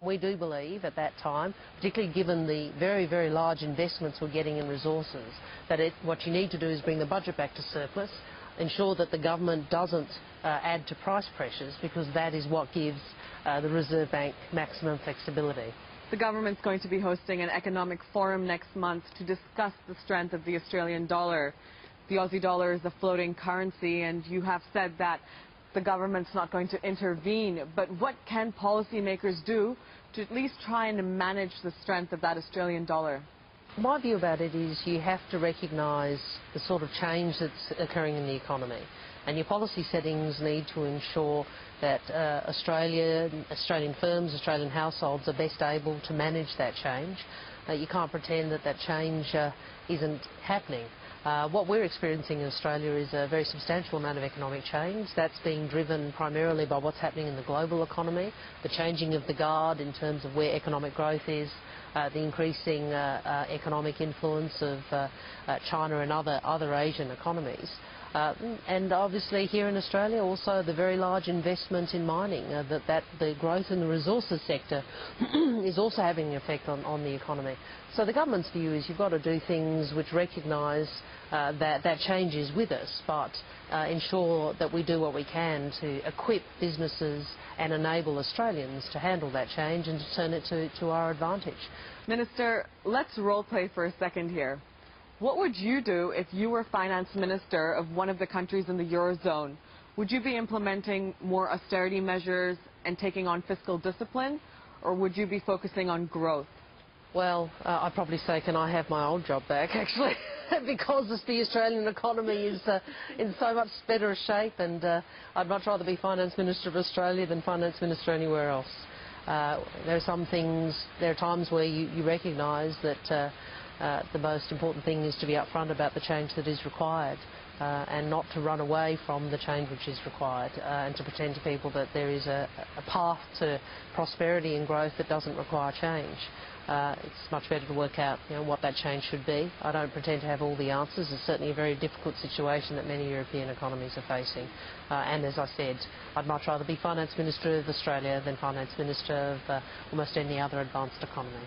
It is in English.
We do believe at that time, particularly given the very, very large investments we're getting in resources, that what you need to do is bring the budget back to surplus, ensure that the government doesn't add to price pressures, because that is what gives the Reserve Bank maximum flexibility. The government's going to be hosting an economic forum next month to discuss the strength of the Australian dollar. The Aussie dollar is a floating currency, and you have said that the government's not going to intervene. But what can policymakers do to at least try and manage the strength of that Australian dollar? My view about it is you have to recognise the sort of change that's occurring in the economy, and your policy settings need to ensure that Australian firms, Australian households are best able to manage that change. You can't pretend that that change isn't happening. What we're experiencing in Australia is a very substantial amount of economic change. That's being driven primarily by what's happening in the global economy, the changing of the guard in terms of where economic growth is, the increasing economic influence of China and other Asian economies. And obviously here in Australia also the very large investment in mining, the growth in the resources sector is also having an effect on the economy. So the government's view is you've got to do things which recognise that change is with us, but ensure that we do what we can to equip businesses and enable Australians to handle that change and to turn it to our advantage. Minister, let's role play for a second here. What would you do if you were finance minister of one of the countries in the Eurozone? Would you be implementing more austerity measures and taking on fiscal discipline, or would you be focusing on growth? Well, I'd probably say, can I have my old job back, actually, because the Australian economy is in so much better shape, and I'd much rather be Finance Minister of Australia than Finance Minister anywhere else. There are times where you recognise that the most important thing is to be upfront about the change that is required, and not to run away from the change which is required, and to pretend to people that there is a path to prosperity and growth that doesn't require change. It's much better to work out what that change should be. I don't pretend to have all the answers. It's certainly a very difficult situation that many European economies are facing. And as I said, I'd much rather be Finance Minister of Australia than Finance Minister of almost any other advanced economy.